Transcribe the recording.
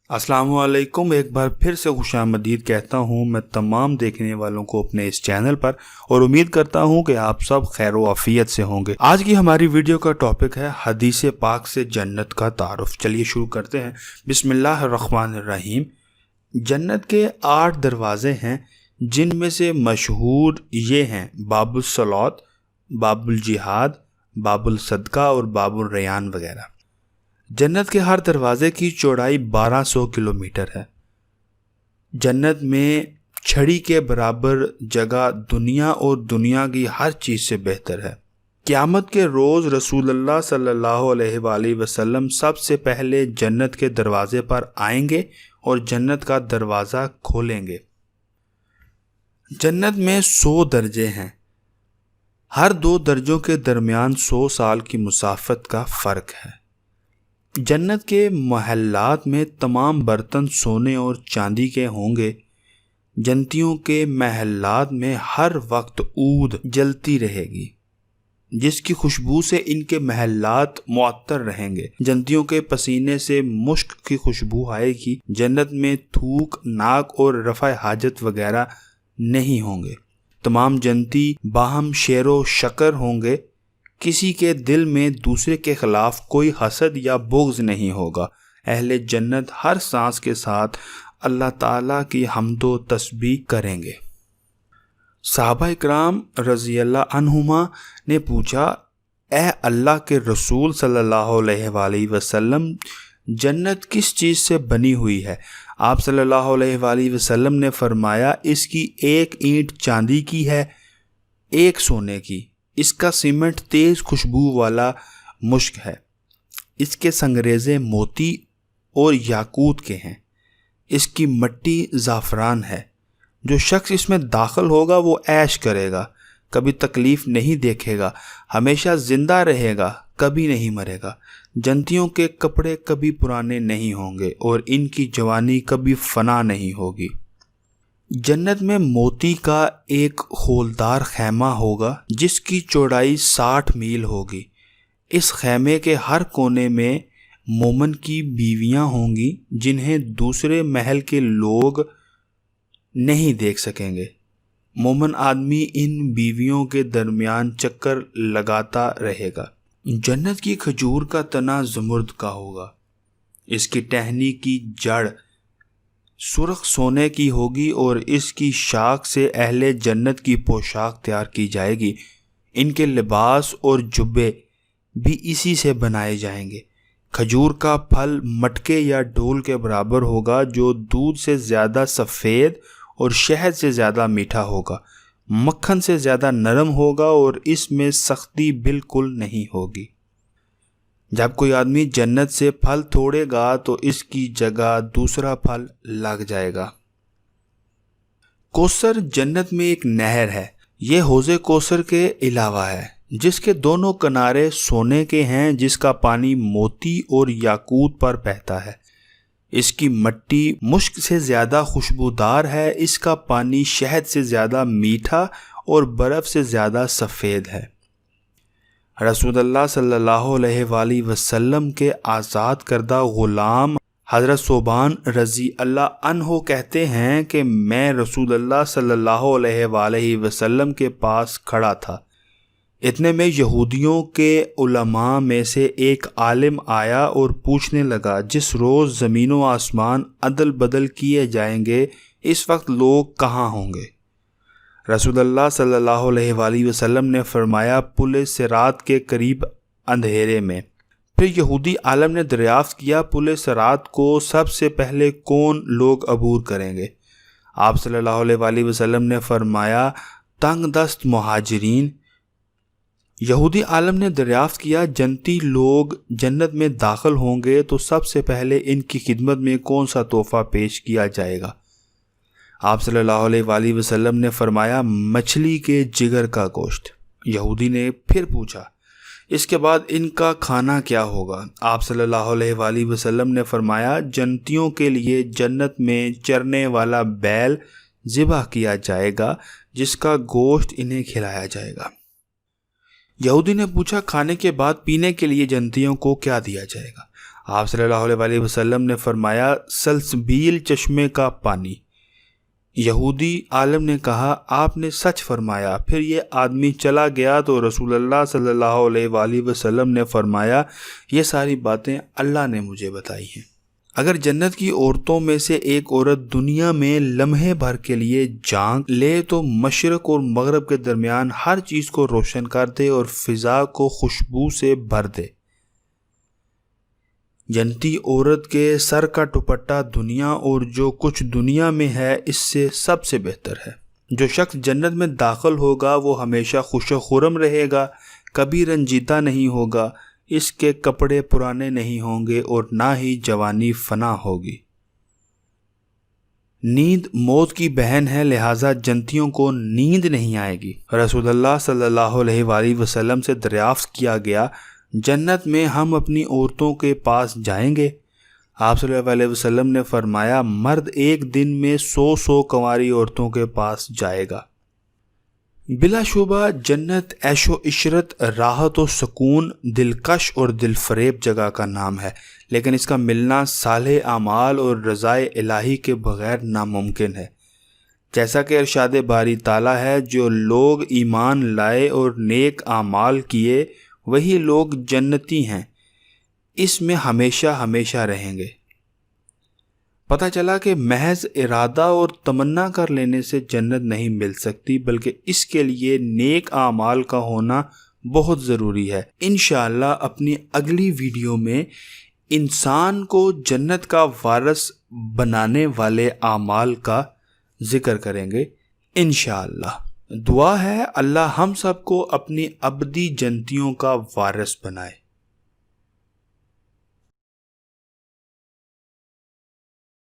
अस्सलाम वालेकुम। एक बार फिर से खुशामदीद कहता हूँ मैं तमाम देखने वालों को अपने इस चैनल पर, और उम्मीद करता हूँ कि आप सब खैर व आफियत से होंगे। आज की हमारी वीडियो का टॉपिक है हदीस पाक से जन्नत का तारुफ। चलिए शुरू करते हैं। बिस्मिल्लाहिर्रहमानिर्रहीम। जन्नत के 8 दरवाजे हैं, जिनमें से मशहूर ये हैं बाबुल सलात, बाबुल जिहाद, बाबुल सदका और बाबुल रयान वगैरह। जन्नत के हर दरवाजे की चौड़ाई 1200 किलोमीटर है। जन्नत में छड़ी के बराबर जगह दुनिया और दुनिया की हर चीज़ से बेहतर है। क़यामत के रोज़ रसूलुल्लाह सल्लल्लाहु अलैहि वसल्लम सबसे पहले जन्नत के दरवाजे पर आएंगे और जन्नत का दरवाज़ा खोलेंगे। जन्नत में 100 दर्जे हैं। हर 2 दर्जों के दरमियान 100 साल की मुसाफत का फ़र्क है। जन्नत के महल्लात में तमाम बर्तन सोने और चांदी के होंगे। जन्नतियों के महल्लात में हर वक्त ऊद जलती रहेगी, जिसकी खुशबू से इनके महल्लात मुअत्तर रहेंगे। जन्नतियों के पसीने से मुश्क की खुशबू आएगी। जन्नत में थूक, नाक और रफ़ा हाजत वगैरह नहीं होंगे। तमाम जन्नती बाहम शेरो शकर होंगे। किसी के दिल में दूसरे के खिलाफ कोई हसद या बुग़्ज़ नहीं होगा। अहले जन्नत हर सांस के साथ अल्लाह ताला की हम्दो तस्बीह करेंगे। सहाबा इकराम रज़ी अल्लाह अन्हुमा ने पूछा, ए अल्लाह के रसूल सल्लल्लाहु अलैहि वसल्लम, जन्नत किस चीज़ से बनी हुई है? आप सल्लल्लाहु अलैहि वसल्लम ने फरमाया, इसकी एक ईंट चांदी की है, एक सोने की। इसका सीमेंट तेज़ खुशबू वाला मुश्क है। इसके संगरेज़े मोती और याकूत के हैं। इसकी मट्टी ज़ाफ़रान है। जो शख्स इसमें दाखिल होगा वो ऐश करेगा, कभी तकलीफ़ नहीं देखेगा, हमेशा ज़िंदा रहेगा, कभी नहीं मरेगा। जन्नतियों के कपड़े कभी पुराने नहीं होंगे और इनकी जवानी कभी फ़ना नहीं होगी। जन्नत में मोती का एक खोलदार खैमा होगा, जिसकी चौड़ाई 60 मील होगी। इस खैमे के हर कोने में मोमन की बीवियां होंगी, जिन्हें दूसरे महल के लोग नहीं देख सकेंगे। मोमन आदमी इन बीवियों के दरमियान चक्कर लगाता रहेगा। जन्नत की खजूर का तना ज़मुर्द का होगा। इसकी टहनी की जड़ सुर्ख सोने की होगी और इसकी शाख से अहले जन्नत की पोशाक तैयार की जाएगी। इनके लिबास और जुब्बे भी इसी से बनाए जाएंगे। खजूर का फल मटके या डोल के बराबर होगा, जो दूध से ज़्यादा सफ़ेद और शहद से ज़्यादा मीठा होगा। मक्खन से ज़्यादा नरम होगा और इसमें सख्ती बिल्कुल नहीं होगी। जब कोई आदमी जन्नत से फल तोड़ेगा तो इसकी जगह दूसरा फल लग जाएगा। कौसर जन्नत में एक नहर है। ये हौज़े कौसर के अलावा है, जिसके दोनों किनारे सोने के हैं, जिसका पानी मोती और याकूत पर बहता है। इसकी मट्टी मुश्क से ज़्यादा खुशबूदार है। इसका पानी शहद से ज़्यादा मीठा और बर्फ़ से ज़्यादा सफ़ेद है। रसूलुल्लाह सल्लल्लाहु अलैहि वसल्लम के आज़ाद करदा ग़ुलाम हज़रत सोबान रज़ी अल्लाह अन्हो कहते हैं कि मैं रसूलुल्लाह सल्लल्लाहु अलैहि वसल्लम के पास खड़ा था। इतने में यहूदियों के उलमा में से एक आलिम आया और पूछने लगा, जिस रोज़ ज़मीन व आसमान अदल बदल किए जाएंगे, इस वक्त लोग कहाँ होंगे? रसूलुल्लाह सल्लल्लाहु अलैहि वसल्लम ने फरमाया, पुल सिरात के करीब अंधेरे में। फिर यहूदी आलम ने दरियाफ्त किया, पुल सिरात को सबसे पहले कौन लोग अबूर करेंगे? आप सल्लल्लाहु अलैहि वसल्लम ने फरमाया, तंग दस्त मुहाजिरीन। यहूदी आलम ने दरियाफ्त किया, जन्नती लोग जन्नत में दाखिल होंगे तो सबसे पहले इनकी खिदमत में कौन सा तोहफ़ा पेश किया जाएगा? आप सल्लल्लाहु अलैहि वसल्लम ने फरमाया, मछली के जिगर का गोश्त। यहूदी ने फिर पूछा, इसके बाद इनका खाना क्या होगा? आप सल्लल्लाहु अलैहि वसल्लम ने फरमाया, जन्नतियों के लिए जन्नत में चरने वाला बैल ज़िबह किया जाएगा, जिसका गोश्त इन्हें खिलाया जाएगा। यहूदी ने पूछा, खाने के बाद पीने के लिए जन्नतियों को क्या दिया जाएगा? آپ صلی اللہ علیہ وسلم نے فرمایا سلسبیل چشمے کا پانی۔ یہودی عالم نے کہا آپ نے سچ فرمایا۔ پھر یہ آدمی چلا گیا تو رسول اللہ صلی اللہ علیہ وسلم نے فرمایا یہ ساری باتیں اللہ نے مجھے بتائی ہیں۔ اگر جنت کی عورتوں میں سے ایک عورت دنیا میں لمحے بھر کے لیے جھانک لے تو مشرق اور مغرب کے درمیان ہر چیز کو روشن کر دے اور فضا کو خوشبو سے بھر دے۔ جنتی عورت کے سر کا دوپٹہ دنیا اور جو کچھ دنیا میں ہے اس سے سب سے بہتر ہے۔ جو شخص جنت میں داخل ہوگا وہ ہمیشہ خوش و خرم رہے گا، کبھی رنجیدہ نہیں ہوگا، اس کے کپڑے پرانے نہیں ہوں گے اور نہ ہی جوانی فنا ہوگی۔ نیند موت کی بہن ہے، لہٰذا جنتیوں کو نیند نہیں آئے گی۔ رسول اللہ صلی اللہ علیہ وسلم سے دریافت کیا گیا جنت میں ہم اپنی عورتوں کے پاس جائیں گے؟ آپ صلی اللہ علیہ وسلم نے فرمایا مرد ایک دن میں 100 کنواری عورتوں کے پاس جائے گا۔ بلا شبہ جنت عیش و عشرت، راحت و سکون، دلکش اور دل فریب جگہ کا نام ہے، لیکن اس کا ملنا صالح اعمال اور رضائے الہی کے بغیر ناممکن ہے۔ جیسا کہ ارشاد باری تعالیٰ ہے جو لوگ ایمان لائے اور نیک اعمال کیے وہی لوگ جنتی ہیں، اس میں ہمیشہ ہمیشہ رہیں گے۔ پتہ چلا کہ محض ارادہ اور تمنا کر لینے سے جنت نہیں مل سکتی، بلکہ اس کے لیے نیک اعمال کا ہونا بہت ضروری ہے۔ انشاءاللہ اپنی اگلی ویڈیو میں انسان کو جنت کا وارث بنانے والے اعمال کا ذکر کریں گے انشاءاللہ۔ دعا ہے اللہ ہم سب کو اپنی ابدی جنتیوں کا وارث بنائے۔